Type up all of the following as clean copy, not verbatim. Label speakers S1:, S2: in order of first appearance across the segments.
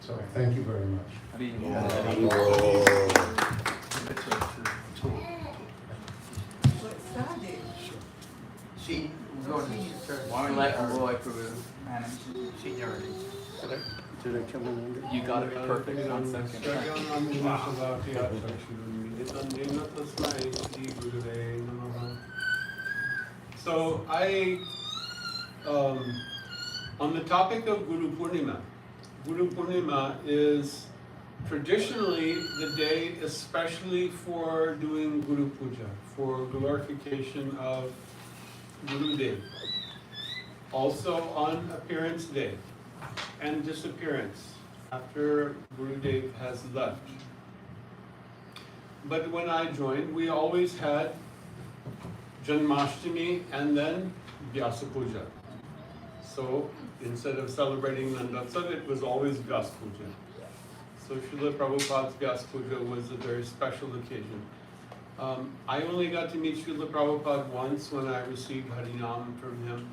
S1: So thank you very much.
S2: She
S3: One let Roy Peru manage.
S2: seniority.
S1: Did I come in under?
S3: You got it perfect. 1 second.
S4: So on the topic of Guru Purnima is traditionally the day especially for doing Guru Puja, for glorification of Gurudev. Also on appearance day and disappearance after Gurudev has left. But when I joined, we always had Janmashtami and then Vyasa Puja. So instead of celebrating Nandotsav, it was always Vyasa Puja. So Srila Prabhupada's Vyasa Puja was a very special occasion. I only got to meet Srila Prabhupada once when I received Harinam from him.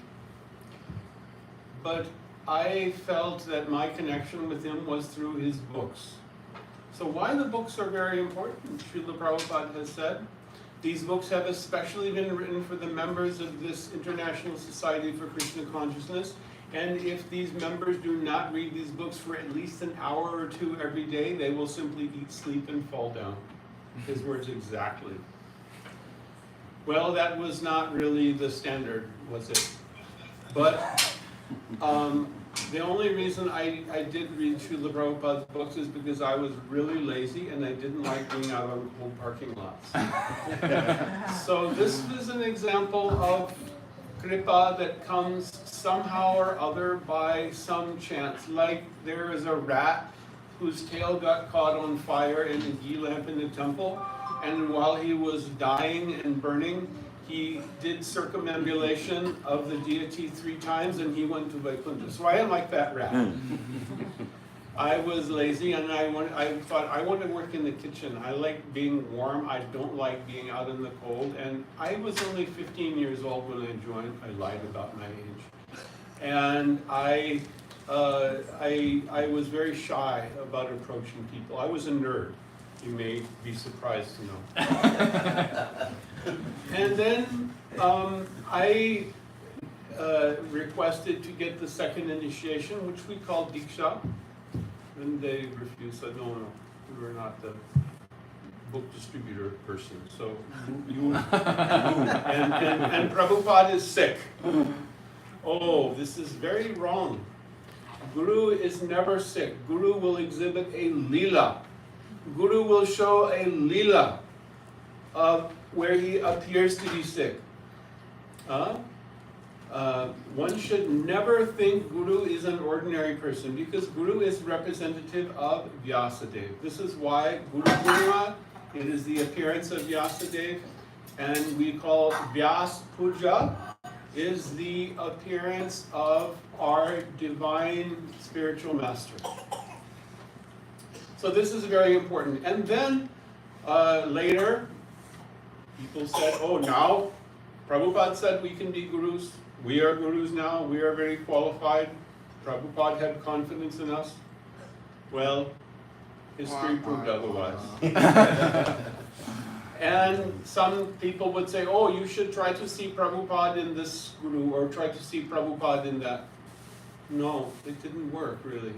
S4: But I felt that my connection with him was through his books. So why the books are very important, Srila Prabhupada has said. These books have especially been written for the members of this International Society for Krishna Consciousness. And if these members do not read these books for at least an hour or two every day, they will simply eat, sleep, and fall down. His words exactly. Well, that was not really the standard, was it? But the only reason I did read Srila Prabhupada's books is because I was really lazy and I didn't like being out on cold parking lots. So this is an example of kripa that comes somehow or other by some chance. Like there is a rat whose tail got caught on fire in a ghee lamp in the temple, and while he was dying and burning, he did circumambulation of the deity 3 times and he went to Vaikuntha. So I am like that rat. I was lazy and I thought I want to work in the kitchen. I like being warm. I don't like being out in the cold. And I was only 15 years old when I joined. I lied about my age. And I was very shy about approaching people. I was a nerd. You may be surprised to know. And then I requested to get the second initiation, which we call Diksha. And they refused, said, no, we were not the book distributor person. So you and Prabhupada is sick. Oh, this is very wrong. Guru is never sick. Guru will exhibit a lila. Guru will show a lila of where he appears to be sick. One should never think Guru is an ordinary person because Guru is representative of Vyasadeva. This is why Guru Purnima, it is the appearance of Vyasadeva, and we call Vyas Puja is the appearance of our divine spiritual master. So this is very important. And then later, people said, oh, now Prabhupada said we can be gurus. We are gurus now. We are very qualified. Prabhupada had confidence in us. Well, history proved otherwise. And some people would say, oh, you should try to see Prabhupada in this guru or try to see Prabhupada in that. No, it didn't work really.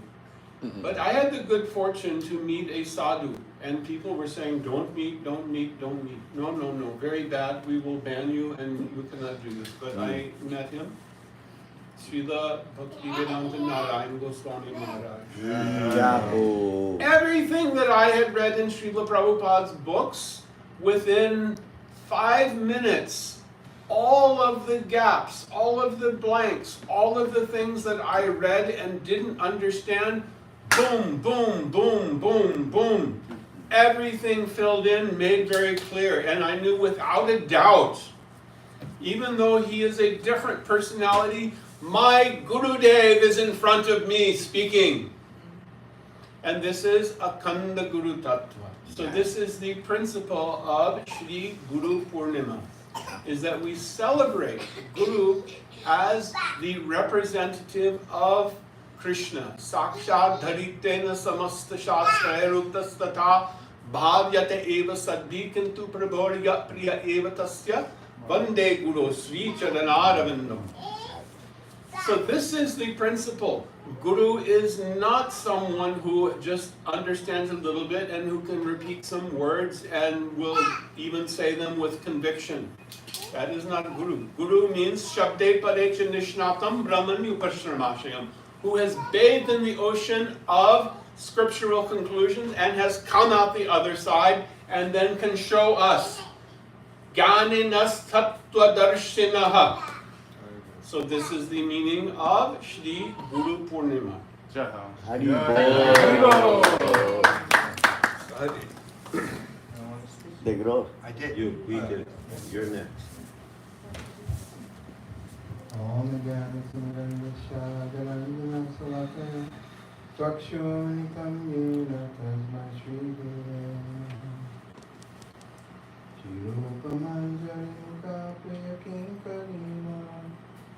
S4: But I had the good fortune to meet a sadhu, and people were saying, don't meet, don't meet, don't meet. No, no, no, very bad, we will ban you and you cannot do this. But I met him, Srila Bhaktivedanta Narayan Goswami Maharaj. Everything that I had read in Srila Prabhupada's books, within 5 minutes, all of the gaps, all of the blanks, all of the things that I read and didn't understand, boom, boom, boom, boom, boom. Everything filled in, made very clear. And I knew without a doubt, even though he is a different personality, my Gurudev is in front of me speaking. And this is Akhanda Guru Tattva. So this is the principle of Shri Guru Purnima, is that we celebrate Guru as the representative of Krishna. Sakshat dharitena samasta shastrayaruktastatha bhavyate eva saddhi kintu prabhodya priya eva tasya vande guru sri charanarvindam. So this is the principle. Guru is not someone who just understands a little bit and who can repeat some words and will even say them with conviction. That is not Guru. Guru means Shabde Parecha Nishnatam Brahman Upashramaashayam, who has bathed in the ocean of scriptural conclusions and has come out the other side and then can show us. Jnaninas Tattva Darshinaha. So this is the meaning of Shri Guru Purnima.
S1: They grow.
S2: I did.
S1: We did. You're next.
S5: Om Jnana Timirandasya Salakaya Chakshunitam Yena Tasma Shri Gurave Chirupamanjari Mukha Priya Kinkarina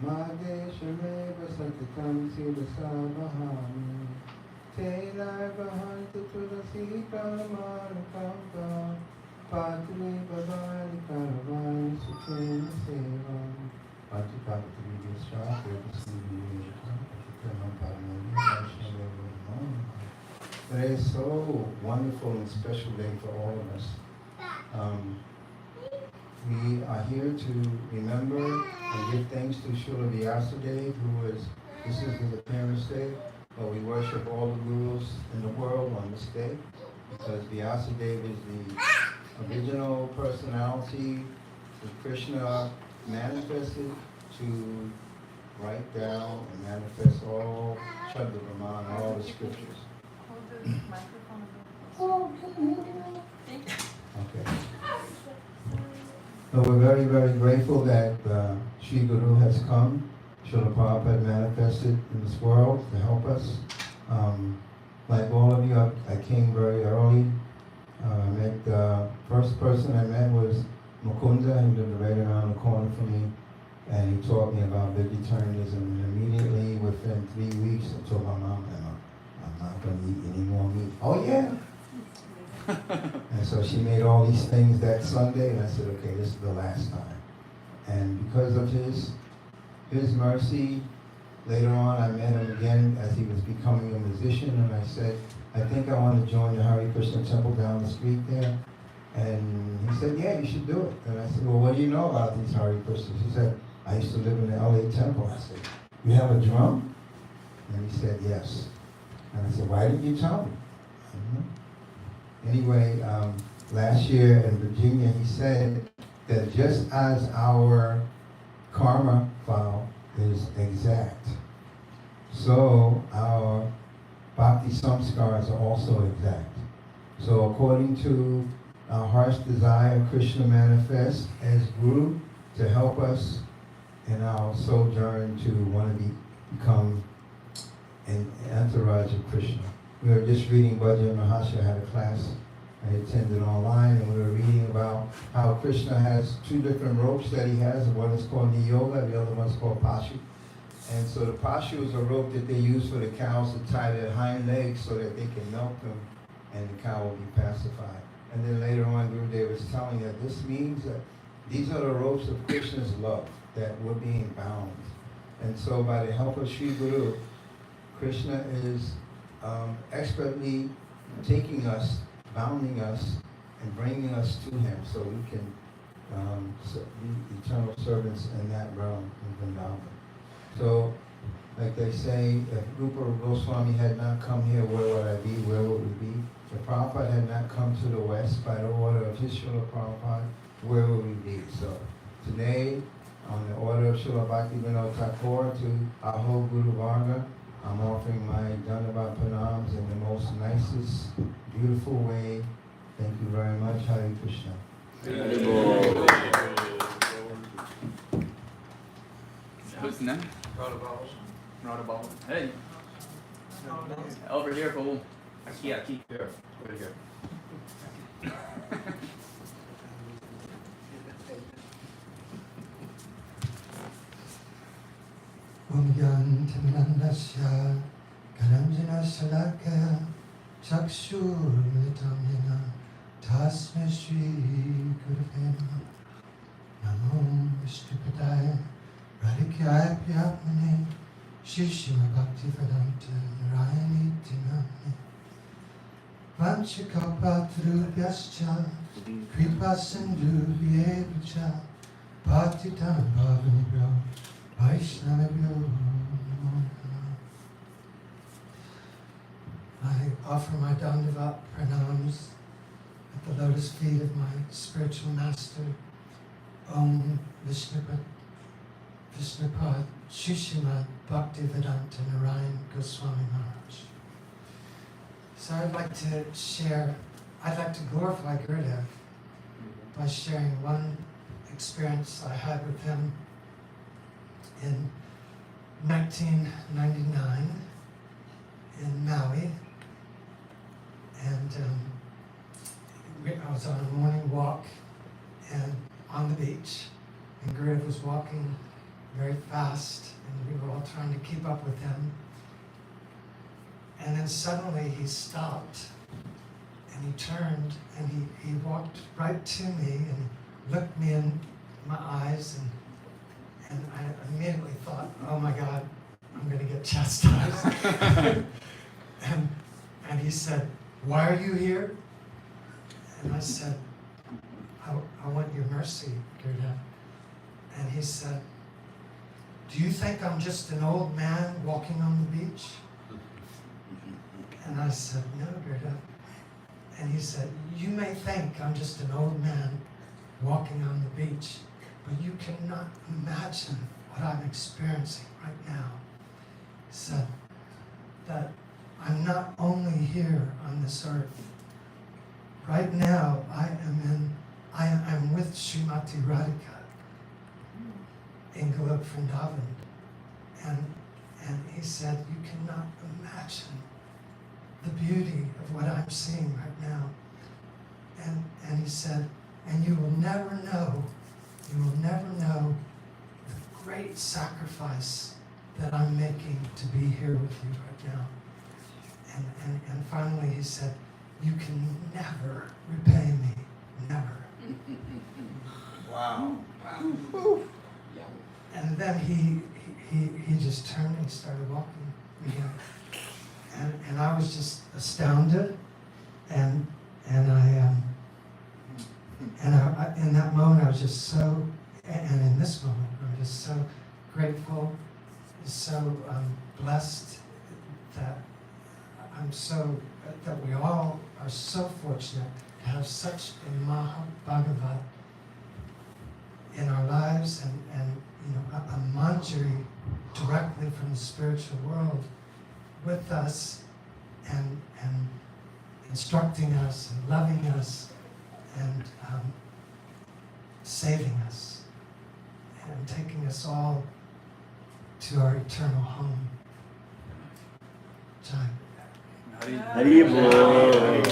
S5: Madeshameva Satatam Siddhasabhami Telai Vahantu Tulasi Kalamanukamba Patri Bhavani Karavani Sukhena Sevam Today is so wonderful and special day for all of us. We are here to remember and give thanks to Srila Vyasadeva, who is, this is his appearance day, but we worship all the gurus in the world on this day, because Vyasadeva is the original personality that Krishna manifested to write down and manifest all Chadravarman, all the scriptures. Okay. So we're very, very grateful that Sri Guru has come. Srila Prabhupada manifested in this world to help us. Like all of you, I came very early. I met the first person I met was Mukunda. He lived right around the corner from me, and he taught me about vegetarianism. And immediately, within 3 weeks, I told my mom, I'm not going to eat any more meat. Oh yeah. And so she made all these things that Sunday, and I said, okay, this is the last time. And because of his mercy, later on I met him again as he was becoming a musician, and I said, I think I want to join the Hare Krishna temple down the street there. And he said, yeah, you should do it. And I said, well, what do you know about these Hare Krishnas? He said, I used to live in the LA temple. I said, you have a drum? And he said, yes. And I said, why didn't you tell me? Anyway, last year in Virginia, he said that just as our karma file is exact, so our bhakti samskars are also exact. So according to our heart's desire, Krishna manifests as Guru to help us in our sojourn to want to become an entourage of Krishna. We were just reading, Bhajan Mahasaya had a class I attended online, and we were reading about how Krishna has two different ropes that he has. One is called Niyoga, the other one's called Pashu. And so the Pashu is a rope that they use for the cows to tie their hind legs so that they can milk them and the cow will be pacified. And then later on, Gurudev was telling that this means that these are the ropes of Krishna's love, that we're being bound. And so by the help of Sri Guru, Krishna is expertly taking us, bounding us, and bringing us to him so we can be eternal servants in that realm in Vrindavan. So, like they say, if Rupa Goswami had not come here, where would I be? Where would we be? If Prabhupada had not come to the West by the order of his Srila Prabhupada, where would we be? So, today, on the order of Srila Bhaktivinoda Thakur to our whole Guru Varga, I'm offering my Dandavat Pranams in the most nicest, beautiful way. Thank you very much. Hare Krishna.
S3: Who's next? Rhoda. Hey. Over here, fool.
S2: Yeah, keep here. Over here.
S5: Om Yantimirandasya Karanjana Shalakaya Chakshurmitamena Tasme Shri Gurave Namo Vishnupadaya Radhikyaya Priyatmane Shishima Bhakti Vedanta Narayani Tinamne Vanchakapatrubhyascha Kripa Sindhubhyevcha Patitam Bhavanibhyo Vaishnavibhyo Namo Namaha. I offer my Dandavat pranams at the lotus feet of my spiritual master, Om Vishnupad Shishimad Bhaktivedanta Narayan Goswami Maharaj. So I'd like to glorify Gurudev by sharing one experience I had with him in 1999 in Maui. And I was on a morning walk and on the beach, and Gurudev was walking very fast, and we were all trying to keep up with him. And then suddenly he stopped, and he turned, and he walked right to me, and he looked me in my eyes, and I immediately thought, oh my God, I'm going to get chastised. and he said, why are you here? And I said, I want your mercy, Gurudev. And he said, do you think I'm just an old man walking on the beach? And I said, no, Gurudev. And he said, you may think I'm just an old man walking on the beach, but you cannot imagine what I'm experiencing right now. He said that I'm not only here on this earth. Right now, I am with Srimati Radhika in Golok Vrindavan. And he said, you cannot imagine the beauty of what I'm seeing right now. And he said, and you will never know the great sacrifice that I'm making to be here with you right now. And finally he said, you can never repay me, never.
S2: Wow.
S5: And then he just turned and started walking again. And I was just astounded, and I in that moment I was just so, and in this moment I'm just so grateful, so blessed that that we all are so fortunate to have such a Mahabhagavat in our lives, and a manjari directly from the spiritual world with us, and instructing us and loving us and saving us and taking us all to our eternal home. Jai.
S1: Haribol.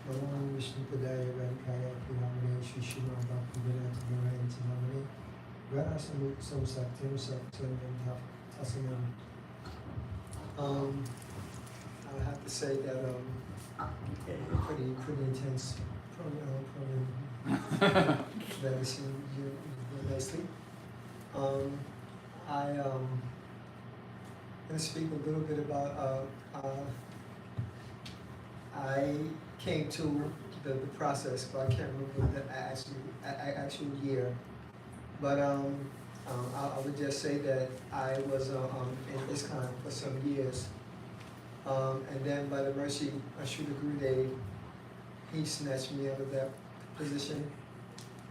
S6: Namo Vishnupadaya Radhikaya Prihamane Shishima Bhaktivedanta Narayan Tinamane Varasamut Samsaktim Saktim Tasanam. I have to say that pretty intense program that I see you nicely. I'm going to speak a little bit about I came to the process, but I can't remember the actual year. But I would just say that I was in ISKCON for some years. And then by the mercy of Srila Gurudev, he snatched me out of that position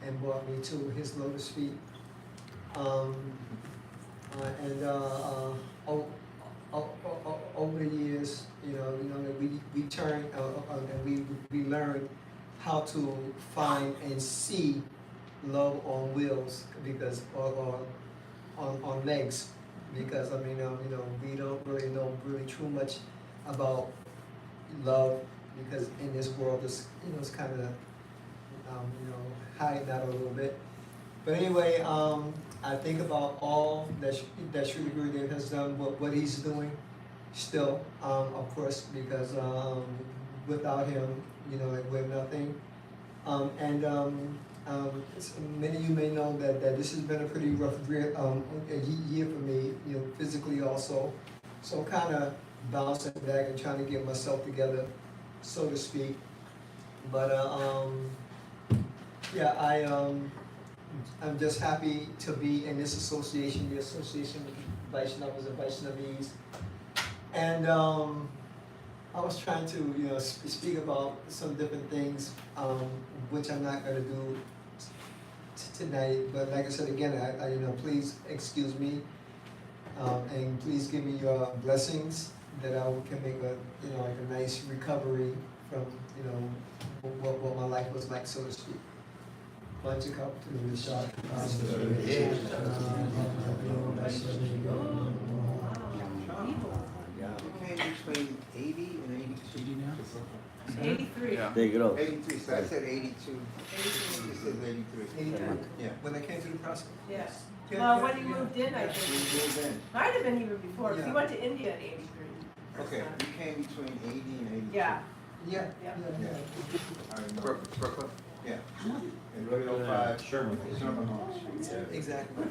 S6: and brought me to his lotus feet. Over the years, we turned and we learned how to find and see love on wheels, because or on legs, because we don't really know too much about love, because in this world it's kind of hiding out a little bit. But anyway, I think about all that Sri Gurudev has done, what he's doing still, of course, because without him, like we're nothing. Many of you may know that this has been a pretty rough year for me, physically also. So I'm kind of bouncing back and trying to get myself together, so to speak. But yeah, I'm just happy to be in this association, the Association of Vaishnavas and Vaishnavis. And I was trying to, speak about some different things, which I'm not going to do tonight. But like I said again, I please excuse me, and please give me your blessings that I can make like a nice recovery from, what my life was like, so to speak. Bunch of cup to the shot.
S1: Okay, between 80 and 82 now?
S7: 83.
S2: Yeah.
S1: Take it off.
S8: 83, so I said 82. It says 83. Yeah.
S6: When I came to the process.
S7: Yes.
S6: Yeah,
S7: Well,
S6: yeah,
S7: when you
S6: yeah.
S7: moved in, I
S8: We
S7: think.
S8: moved in.
S7: Might have been even before, 'cause
S6: Yeah.
S7: you went to India in 83.
S8: Okay, we came between 80 and 82.
S7: Yeah.
S6: Yeah,
S7: Yeah.
S8: I remember.
S2: Brooklyn?
S8: Yeah. In 305
S1: Sherman.
S8: Sherman Homes.
S6: exactly.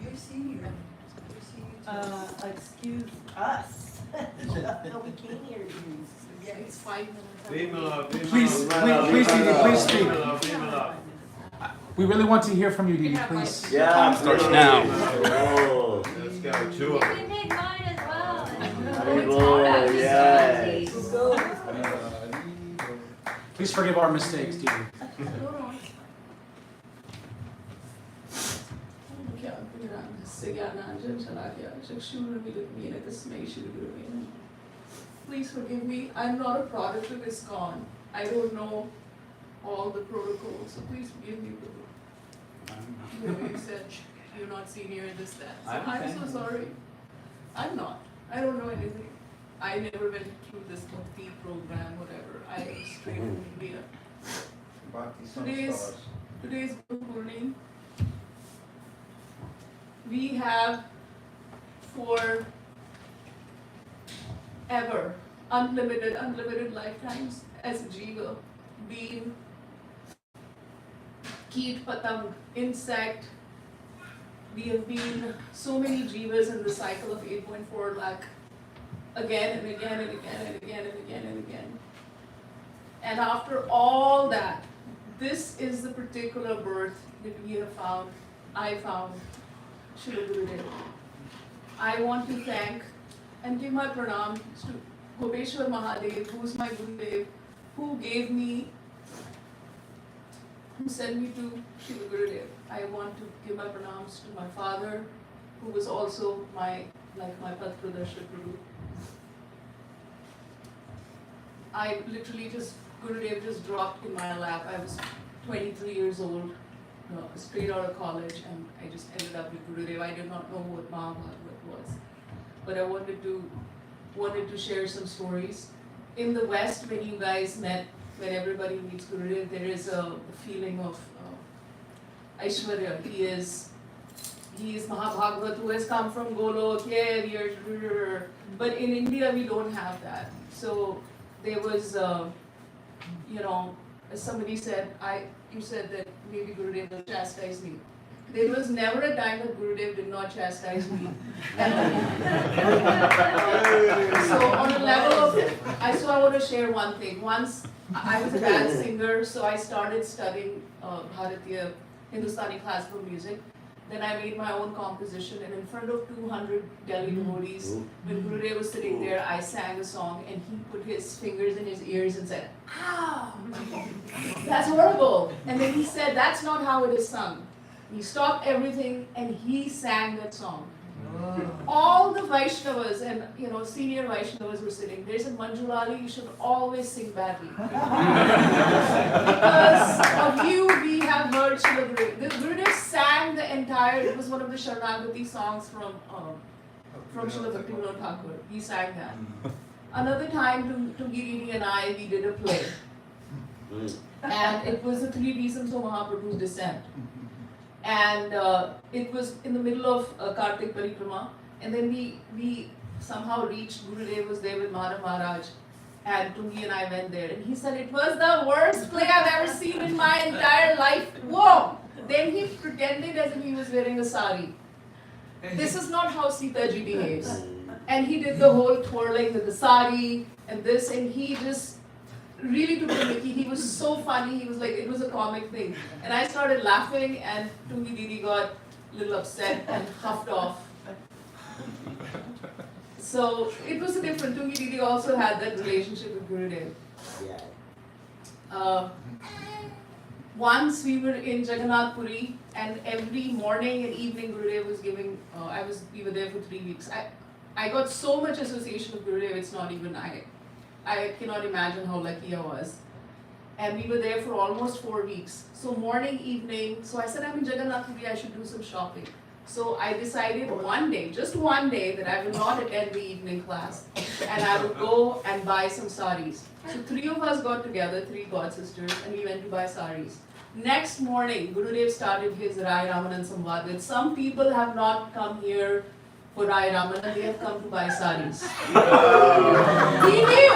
S7: You're senior. Excuse us. No, we can't hear you.
S9: Yeah, it's 5 minutes.
S2: Please speak. We really want to hear from you, Dee. Please.
S1: Yeah,
S2: Starts
S1: please.
S2: now.
S1: Oh.
S8: Let's go. Two
S9: You
S8: of them.
S9: can take mine as well.
S1: Haribo, yes.
S2: Please forgive our mistakes, Dee.
S9: Please forgive me. I'm not a product of ISKCON. I don't know all the protocols, so please forgive me. You said you're not senior in this, that. So I'm so sorry. I'm not. I don't know anything. I never went through this Bhakti program, whatever. I am straight from India.
S8: Bhakti
S9: Today's-
S8: Samstars.
S9: Today's Guru Purnima. We have for ever, unlimited lifetimes as a jiva, been Keet, Patang, insect. We have been so many jivas in the cycle of 8.4 lakh again and again and again and again and again and again. And after all that, this is the particular birth that we have found, I found, Srila Gurudev. I want to thank and give my pranam to Gopeshwar Mahadev, who is my Gurudev, who gave me, who sent me to Srila Gurudev. I want to give my pranams to my father, who was also my Path Pradarshak Guru. I literally Gurudev just dropped in my lap. I was 23 years old, straight out of college, and I just ended up with Gurudev. I did not know what Mahabharata was, but I wanted to share some stories. In the West, when you guys met, when everybody meets Gurudev, there is a feeling of Aishwarya. He is Mahabhagavat who has come from Golok, yeah, we are, but in India we don't have that. So there was, as somebody said, you said that maybe Gurudev will chastise me. There was never a time that Gurudev did not chastise me. So on a level of, so I want to share one thing. Once I was a dance singer, so I started studying Bharatiya Hindustani classical music. Then I made my own composition, and in front of 200 Delhi devotees, when Gurudev was sitting there, I sang a song, and he put his fingers in his ears and said, "Ow, that's horrible." And then he said, "That's not how it is sung." He stopped everything, and he sang that song. All the Vaishnavas and senior Vaishnavas were sitting. They said, "Manjulali, you should always sing badly." Because of you, we have heard Srila Gurudev. The Gurudev sang the entire, it was one of the Sharanagati songs from Srila Bhaktivinoda Thakur. He sang that. Another time, Tungirini and I, we did a play. And it was the three reasons of Mahaprabhu's descent. And it was in the middle of Kartik Parikrama, and then we somehow reached, Gurudev was there with Madhav Maharaj, and Tungi and I went there, and he said, it was the worst play I've ever seen in my entire life. Whoa! Then he pretended as if he was wearing a sari. This is not how Sita ji behaves. And he did the whole twirling with the sari and this, and he just really took the mickey. He was so funny. He was like, it was a comic thing. And I started laughing, and Tungi Didi got a little upset and huffed off. So it was a different. Tungi Didi also had that relationship with Gurudev. Once we were in Jagannath Puri, and every morning and evening Gurudev was giving, we were there for 3 weeks. I got so much association with Gurudev, it's not even, I cannot imagine how lucky I was. And we were there for almost 4 weeks. So morning, evening, so I said, I'm in Jagannath Puri, I should do some shopping. So I decided one day, just one day, that I will not attend the evening class, and I will go and buy some saris. So 3 of us got together, 3 god sisters, and we went to buy saris. Next morning, Gurudev started his Rai Ramanan Samvad with, some people have not come here for Rai Ramanan, they have come to buy saris. He knew,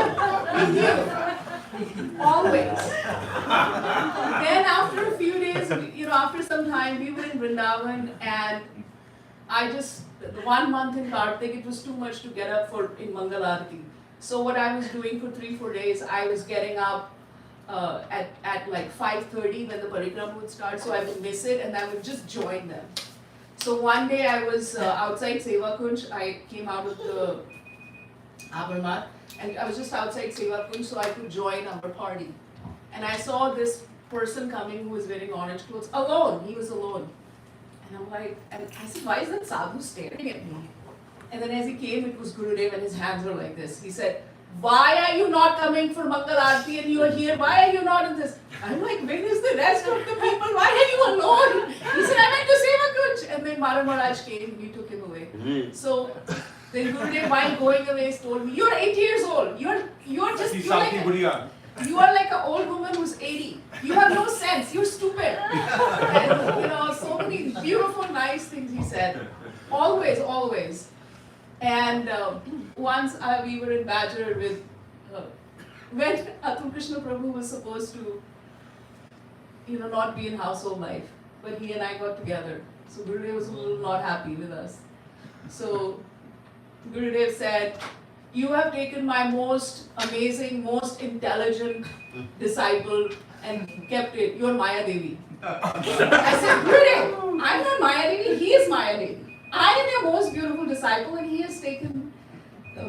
S9: always. Then after a few days, after some time, we were in Vrindavan, and the 1 month in Kartik, it was too much to get up in Mangal Aarti. So what I was doing for 3-4 days, I was getting up at like 5:30 when the parikrama would start, so I would miss it and I would just join them. So one day I was outside Seva Kunj. I came out of the Abarmat, and I was just outside Seva Kunj so I could join our party. And I saw this person coming who was wearing orange clothes, alone. He was alone. And I'm like, and I said, why is that sadhu staring at me? And then as he came, it was Gurudev, and his hands were like this. He said, why are you not coming for Mangal Aarti and you are here? Why are you not in this? I'm like, where is the rest of the people? Why are you alone? He said, I went to Seva Kunj. And then Madhav Maharaj came and we took him away. So then Gurudev, while going away, told me, you're 80 years old. You are like an old woman who's 80. You have no sense. You're stupid. And so many beautiful, nice things he said. Always, always. And once we were in Badger with, when Atul Krishna Prabhu was supposed to, not be in household life, but he and I got together. So Gurudev was a little not happy with us. So Gurudev said, you have taken my most amazing, most intelligent disciple and kept it. You're Maya Devi. I said, Gurudev, I'm not Maya Devi, he is Maya Devi. I am your most beautiful disciple and he has taken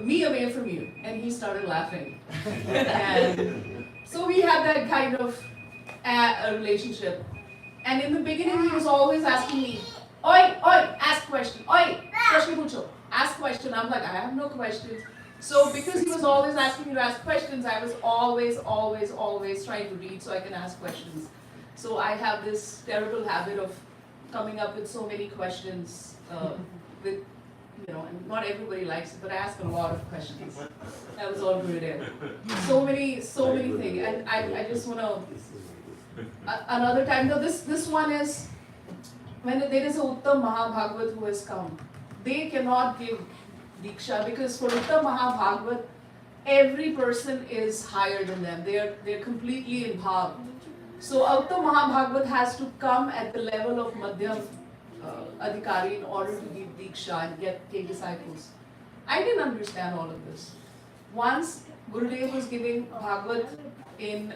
S9: me away from you. And he started laughing. And so we had that kind of a relationship. And in the beginning he was always asking me, oi, ask question, oi, prashna pucho, ask question. I'm like, I have no questions. So because he was always asking me to ask questions, I was always trying to read so I can ask questions. So I have this terrible habit of coming up with so many questions and not everybody likes it, but I ask a lot of questions. That was all Gurudev. So many things. And I just want to, another time, no, this one is, when there is a Uttam Mahabhagavat who has come, they cannot give Diksha, because for Uttam Mahabhagavat, every person is higher than them. They're completely in bhav. So Uttam Mahabhagavat has to come at the level of Madhyam Adhikari in order to give Diksha and take disciples. I didn't understand all of this. Once Gurudev was giving Bhagavat in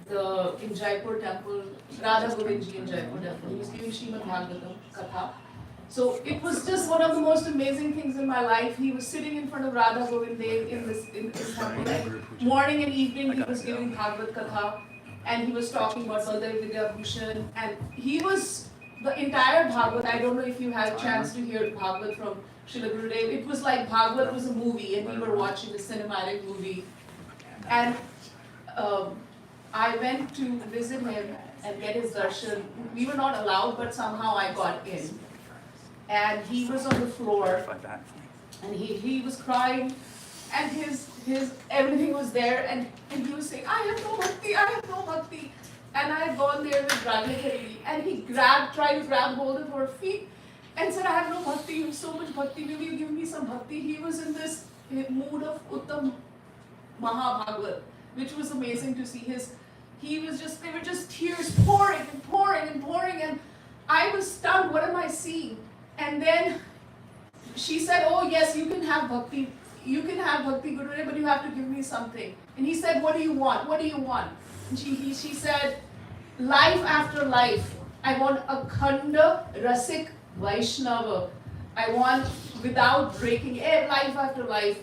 S9: Jaipur temple, Radha Govindji in Jaipur temple, he was giving Srimad Bhagavatam Katha. So it was just one of the most amazing things in my life. He was sitting in front of Radha Govind Dev in this temple. Morning and evening he was giving Bhagavad Katha, and he was talking about Baldev Vidya Bhushan, and he was the entire Bhagavad. I don't know if you had a chance to hear Bhagavad from Srila Gurudev. It was like Bhagavad was a movie and we were watching a cinematic movie. And I went to visit him and get his darshan. We were not allowed, but somehow I got in. And he was on the floor and he was crying, and his everything was there, and he was saying, I have no bhakti, I have no bhakti. And I had gone there with Raghavati, and he tried to grab hold of her feet and said, I have no bhakti, you have so much bhakti, will you give me some bhakti? He was in this mood of Uttam Mahabhagavat, which was amazing to see. They were just tears pouring and pouring and pouring, and I was stunned, what am I seeing? And then she said, oh yes, you can have bhakti, Gurudev, but you have to give me something. And he said, what do you want? What do you want? And she said, life after life. I want a Khanda Rasik Vaishnava. I want, without breaking life after life,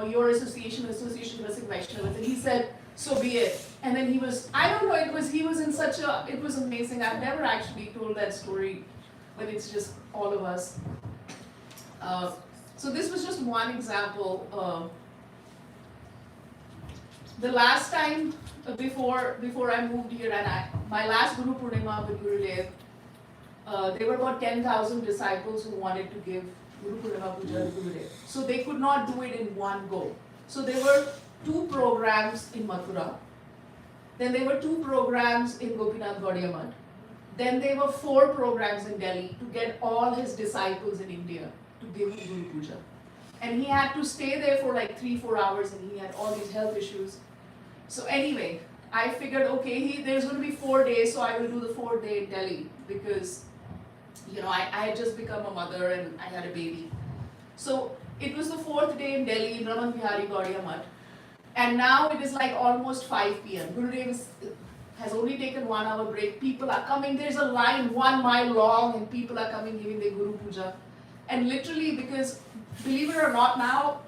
S9: your association Rasik Vaishnava. And he said, so be it. And then he was amazing. I've never actually told that story, but it's just all of us. So this was just one example. The last time before I moved here, and my last Guru Purnima with Gurudev, there were about 10,000 disciples who wanted to give Guru Purnima Puja to Gurudev. So they could not do it in one go. So there were 2 programs in Mathura. Then there were 2 programs in Gopinath Gaudiya Math. Then there were 4 programs in Delhi to get all his disciples in India to give him Guru Puja. And he had to stay there for like 3-4 hours, and he had all these health issues. So anyway, I figured, okay, there's going to be 4 days, so I will do the 4th day in Delhi because, I had just become a mother and I had a baby. So it was the 4th day in Delhi in Raman Bihari Gaudiya Math. And now it is like almost 5 p.m. Gurudev has only taken 1 hour break. People are coming. There's a line 1 mile long, and people are coming giving their Guru Puja. And literally, because believe it or not, now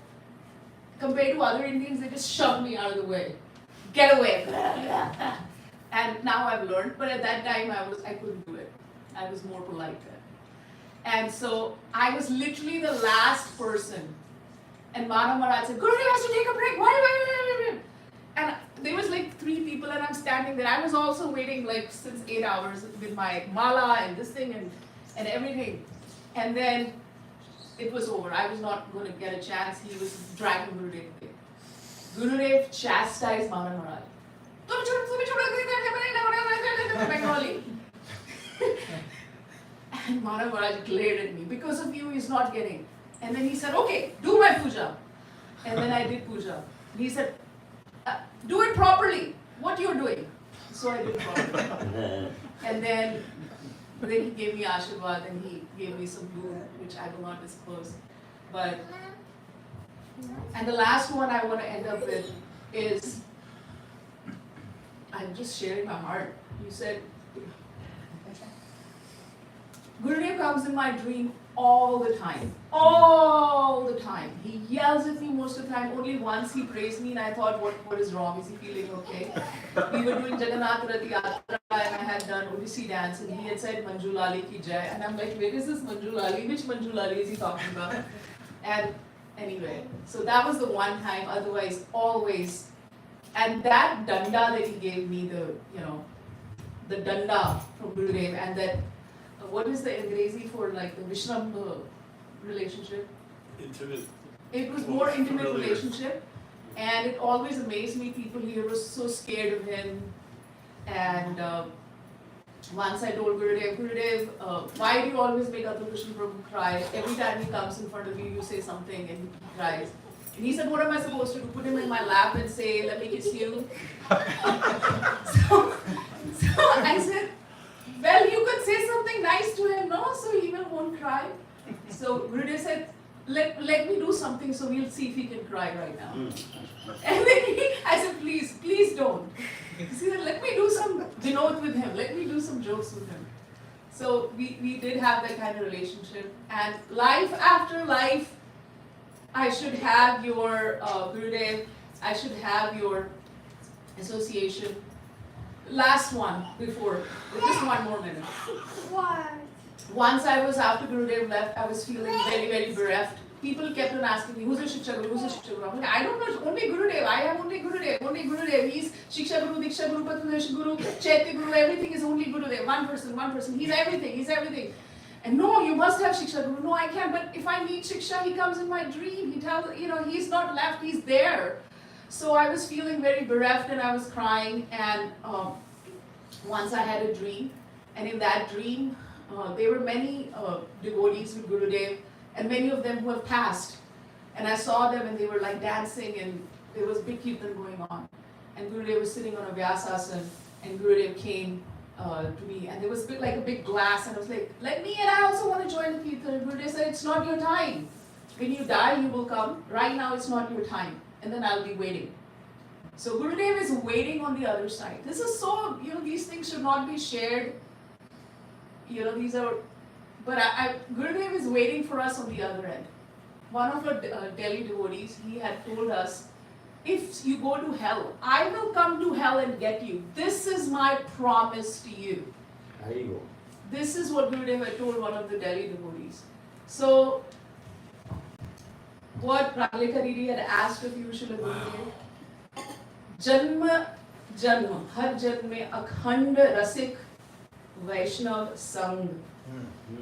S9: compared to other Indians, they just shove me out of the way. Get away. And now I've learned, but at that time I couldn't do it. I was more polite then. And so I was literally the last person. And Manav Maharaj said, Gurudev has to take a break. Why? And there was like 3 people, and I'm standing there. I was also waiting like since 8 hours with my mala and this thing and everything. And then it was over. I was not going to get a chance. He was dragging Gurudev away. Gurudev chastised Manav Maharaj. Bengali. And Manav Maharaj glared at me. Because of you, he's not getting. And then he said, okay, do my puja. And then I did puja. He said, do it properly. What you're doing. So I did properly. And then he gave me Ashirwad, and he gave me some blue, which I will not disclose. And the last one I want to end up with is, I'm just sharing my heart. You said, Gurudev comes in my dream all the time. All the time. He yells at me most of the time. Only once he praised me, and I thought, what is wrong? Is he feeling okay? We were doing Jagannath Rath Yatra, and I had done Odissi dance, and he had said Manju Lali ki jai. And I'm like, where is this Manju Lali? Which Manju Lali is he talking about? And anyway, so that was the one time. Otherwise, always. And that danda that he gave me, the danda from Gurudev, and that, what is the Angrezi for like the Vishram relationship?
S4: Intimate.
S9: It was more intimate relationship, and it always amazed me. People here were so scared of him, and once I told Gurudev, why do you always make Atul Krishna Prabhu cry? Every time he comes in front of you, you say something and he cries. And he said, what am I supposed to do? Put him in my lap and say, let me kiss you? so I said, well, you could say something nice to him, no? So he won't cry. So Gurudev said, let me do something so we'll see if he can cry right now. And then I said, please don't. He said, let me do some vinod with him. Let me do some jokes with him. So we did have that kind of relationship. And life after life, I should have your Gurudev, I should have your association. Last one before, just one more minute.
S7: What?
S9: Once I was, after Gurudev left, I was feeling very, very bereft. People kept on asking me, who's a Shiksha Guru, who's a Shiksha Guru? I'm like, I don't know, only Gurudev, I have only Gurudev. He's Shiksha Guru, Diksha Guru, Patadesha Guru, Chaitya Guru, everything is only Gurudev. One person, he's everything. And no, you must have Shiksha Guru. No, I can't. But if I need Shiksha, he comes in my dream. He tells, he's not left, he's there. So I was feeling very bereft and I was crying. And once I had a dream. And in that dream, there were many devotees with Gurudev and many of them who have passed. And I saw them and they were like dancing and there was big kirtan going on. And Gurudev was sitting on a Vyasasana and Gurudev came to me and there was like a big glass and I was like, let me, and I also want to join the kirtan. And Gurudev said, it's not your time. When you die, you will come. Right now, it's not your time. And then I'll be waiting. So Gurudev is waiting on the other side. This is so, these things should not be shared. These are, but Gurudev is waiting for us on the other end. One of our Delhi devotees, he had told us, if you go to hell, I will come to hell and get you. This is my promise to you.
S1: There you go.
S9: This is what Gurudev had told one of the Delhi devotees. So, what Pragleka Didi had asked of you, Srila Gurudev, Janma, har janma mein akhand rasik Vaishnav Sangh.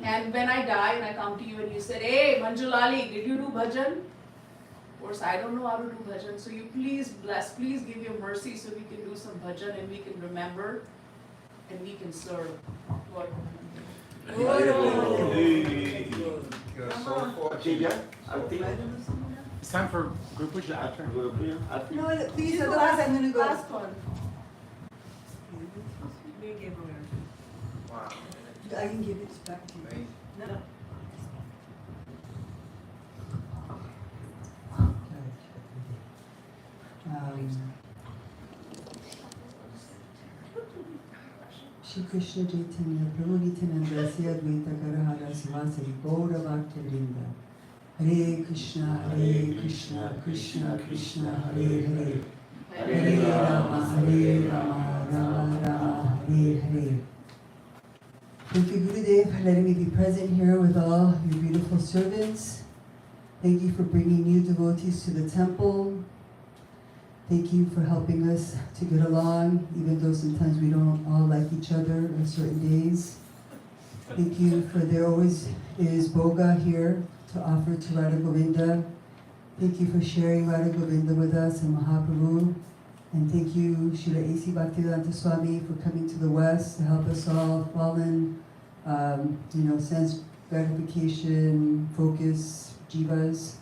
S9: And when I die and I come to you and you said, hey, Manjulali, did you do bhajan? Of course, I don't know how to do bhajan. So you please bless, please give your mercy so we can do some bhajan and we can remember and we can serve. Lord.
S8: You're so fortunate.
S2: It's time for group puja after.
S7: No, please, otherwise I'm gonna go. Last one.
S8: Wow.
S7: I can give it back to you.
S8: Amazing.
S7: No.
S10: Shri Krishna Chaitanya Prabhu Nityananda Sri Advaita Karahara Sivasari Gaura Bhakta Vrinda Hare Krishna Krishna Krishna Hare Hare Hare Rama Rama Rama Hare Hare. Thank you, Gurudev, for letting me be present here with all your beautiful servants. Thank you for bringing new devotees to the temple. Thank you for helping us to get along, even though sometimes we don't all like each other on certain days. Thank you for there always is Boga here to offer to Radha Govinda. Thank you for sharing Radha Govinda with us and Mahaprabhu. And thank you, Srila A.C. Bhaktivedanta Swami, for coming to the West to help us all fallen, sense gratification, focus, jivas.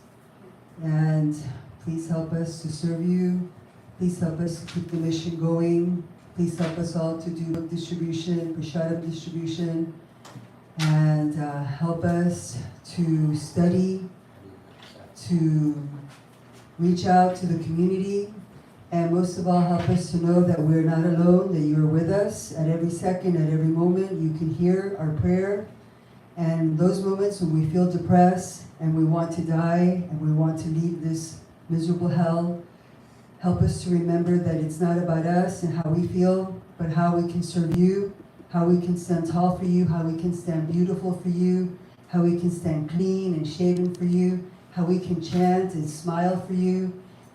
S10: And please help us to serve you. Please help us to keep the mission going. Please help us all to do book distribution, prasadam distribution, and help us to study, to reach out to the community, and most of all, help us to know that we're not alone, that you're with us at every second, at every moment. You can hear our prayer. And those moments when we feel depressed and we want to die and we want to leave this miserable hell, help us to remember that it's not about us and how we feel, but how we can serve you, how we can stand tall for you, how we can stand beautiful for you, how we can stand clean and shaven for you, how we can chant and smile for you,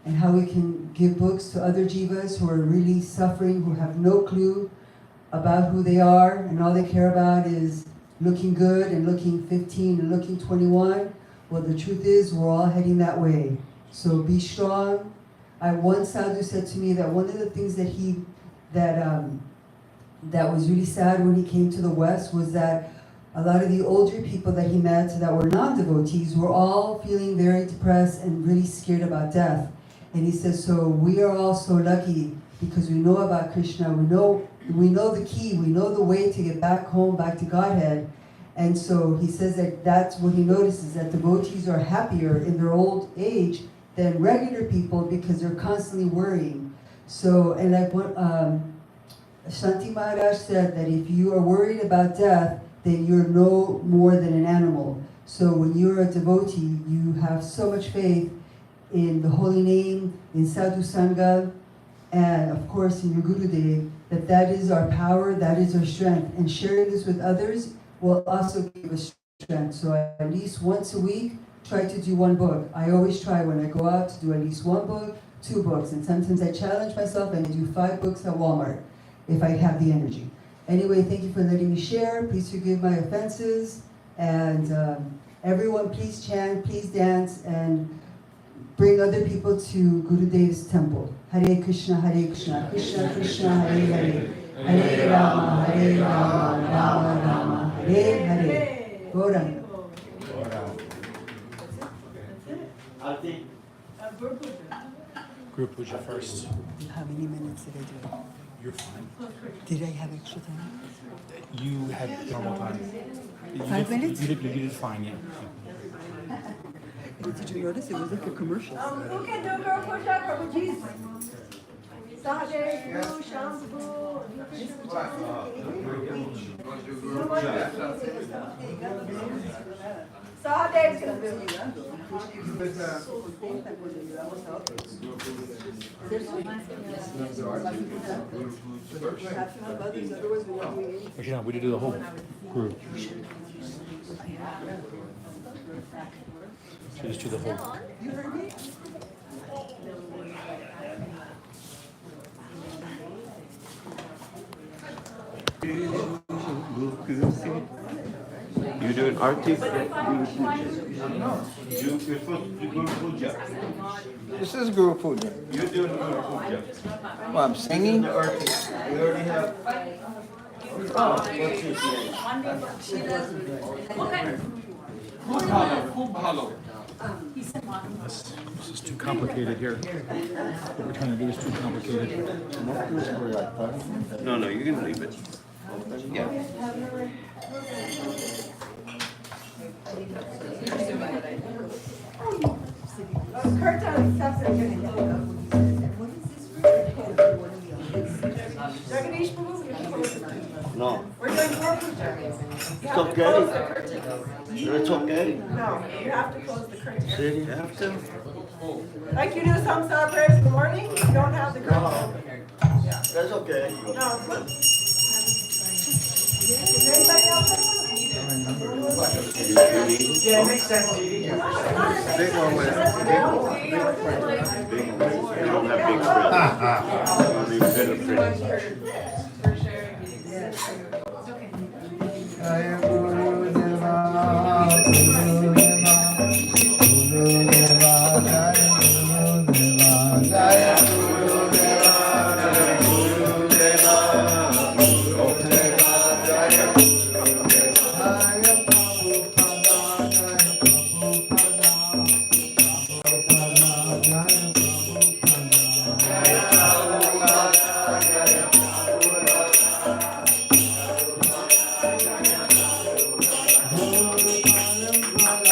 S10: and how we can give books to other jivas who are really suffering, who have no clue about who they are, and all they care about is looking good and looking 15 and looking 21. Well, the truth is we're all heading that way. So be strong. One sadhu said to me that one of the things that that was really sad when he came to the West was that a lot of the older people that he met that were non-devotees were all feeling very depressed and really scared about death. And he says, so we are all so lucky because we know about Krishna, we know the key, we know the way to get back home, back to Godhead. And so he says that that's what he notices, that devotees are happier in their old age than regular people because they're constantly worrying. So, and like what Shanti Maharaj said, that if you are worried about death, then you're no more than an animal. So when you're a devotee, you have so much faith in the holy name, in sadhu sangha, and of course in your Gurudev, that is our power, that is our strength. And sharing this with others will also give us strength. So at least once a week, try to do one book. I always try when I go out to do at least one book, 2 books. And sometimes I challenge myself and I do 5 books at Walmart if I have the energy. Anyway, thank you for letting me share. Please forgive my offenses. And everyone please chant, please dance, and bring other people to Gurudev's temple. Hare Krishna, Krishna Krishna, Hare Hare, Hare Rama, Rama Rama, Hare Hare. Gauranga.
S2: Group puja first.
S10: How many minutes did I do?
S2: You're fine.
S10: Did I have extra time?
S2: You had normal time. You
S10: 5
S2: did-
S10: minutes?
S2: You did fine, yeah.
S10: Did you notice it was like a commercial?
S7: Who can do girl push-up, Prabhuji? Sahadev, Guru, Shambhu, Sahadev's gonna do it.
S2: Actually, no, we did do the whole group. So just do the whole.
S8: You doing arti? You're supposed to do Guru Puja.
S1: This is Guru Puja.
S8: You're doing Guru Puja.
S1: Well, I'm singing.
S8: We already have. What's his name?
S4: Kubhalo.
S2: This is too complicated here. What we're trying to do is too complicated.
S8: No, you can leave it. Yeah.
S7: Kirtan accepts it. Jagadish Prabhu?
S8: No.
S7: We're doing girl push-up.
S8: It's okay. It's okay.
S7: No, you have to close the curtain.
S8: Did you have to?
S7: Like you do some prayers in the morning, you don't have the curtain open.
S8: That's okay.
S7: No. Does anybody else have one?
S3: Yeah, it makes sense, Judy.
S8: Big one with big one. You don't have big friends. Only better friends.
S5: Jaya Guru Deva, Guru Deva, Guru Deva, Jaya Guru Deva, Jaya Guru Deva, Guru Deva, Guru Deva, Jaya Guru Deva, Jaya Prabhupada, Jaya Prabhupada, Prabhupada, Jaya Prabhupada, Jaya Prabhupada,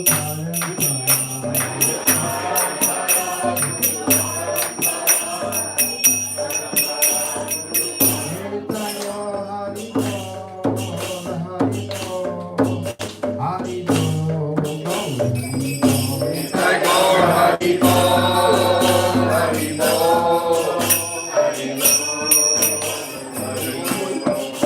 S5: Jaya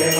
S5: Jai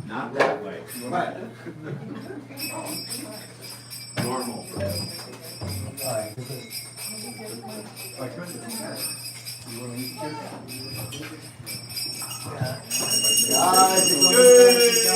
S8: Not that way. Normal.
S5: Good.